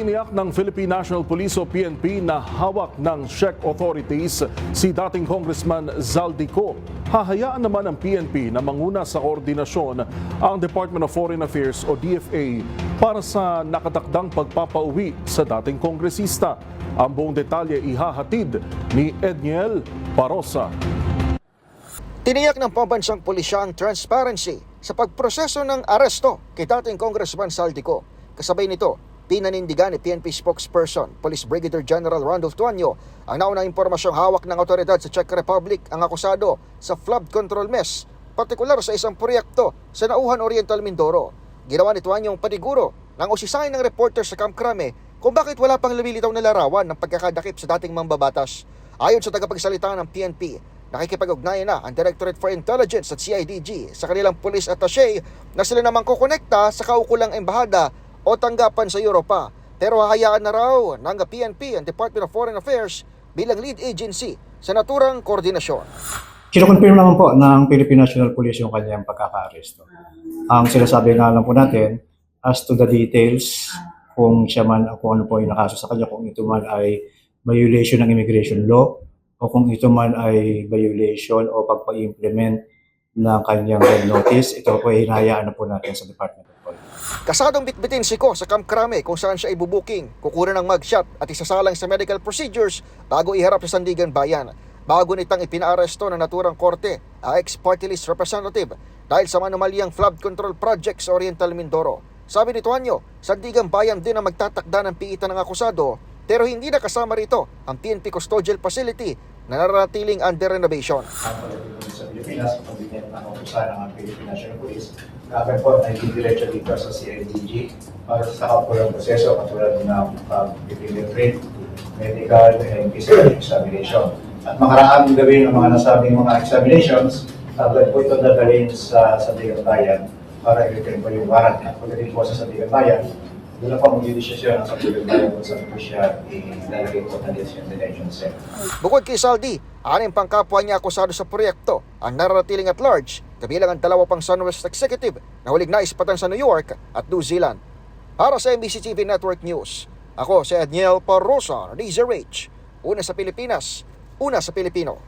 Tiniyak ng Philippine National Police o PNP na hawak ng Czech authorities si dating Congressman Zaldico. Hahayaan naman ng PNP na manguna sa koordinasyon ang Department of Foreign Affairs o DFA para sa nakatakdang pagpapauwi sa dating kongresista. Ang buong detalye ihahatid ni Edniel Parosa. Tiniyak ng pambansang pulisya ang transparency sa pagproseso ng aresto kay dating Congressman Zaldico. Kasabay nito, pinanindigan ni PNP spokesperson, Police Brigadier General Randolph Tuanyo, ang naunang impormasyong hawak ng otoridad sa Czech Republic ang akusado sa flood control mess, partikular sa isang proyekto sa Nauhan Oriental, Mindoro. Ginawa ni Tuanyo ang paniguro ng usisahin ng reporter sa Camp Crame kung bakit wala pang lumilitaw na larawan ng pagkakadakip sa dating mambabatas. Ayon sa tagapagsalita ng PNP, nakikipag-ugnayan na ang Directorate for Intelligence at CIDG sa kanilang police attaché na sila namang kukonekta sa kaukulang embahada o tanggapan sa Europa. Pero hahayaan na raw ng PNP ang Department of Foreign Affairs bilang lead agency sa naturang koordinasyon. Kino-confirm naman po ng Philippine National Police yung kanyang pagkaka-aresto. Ang sinasabi nga lang po natin, as to the details, kung siya man, kung ano po yung nakaso sa kanya, kung ito man ay violation ng immigration law, o kung ito man ay violation o pagpa-implement ng kanyang red notice, ito po ay hinahayaan na po natin sa Department of Foreign. Kasadong bitbitin si Ko sa Camp Crame kung saan siya ibubuking, kukunan ng mugshot at isasalang sa medical procedures bago iharap sa Sandigan Bayan. Bago nitang ipinaaresto ng naturang korte ang ex-party list representative dahil sa manumalyang flood control project sa Oriental Mindoro. Sabi ni Tuanyo, Sandigan Bayan din ang magtatakda ng piitan ng akusado, pero hindi na kasama rito ang PNP Custodial Facility na naratiling under renovation. Sa Pilipinas, pagbigyang ng utusan ng Philippine National Police, kami po ay didiretso dito sa CIDG para sa kapulang proseso katulad ng pag-fingerprint, medical, and physical examination. At makaraang gawin ng mga nasabing mga examinations, agad po ito dadalhin sa Sandigan Bayan para i-return po yung warrant. At pagdating po sa Sandigan Bayan, doon na po mag-idesisyon ang Sandigan Bayan kung saan po siya ilalagay po ng detention center. Bukod kay Saldi, anim pang kapwa niya akusado sa proyekto ang nararatiling at large, kabilang ang dalawa pang SunWest executive na hulig na ispatan sa New York at New Zealand. Para sa MBC TV Network News, ako si Edniel Parosa, DZRH. Una sa Pilipinas, una sa Pilipino.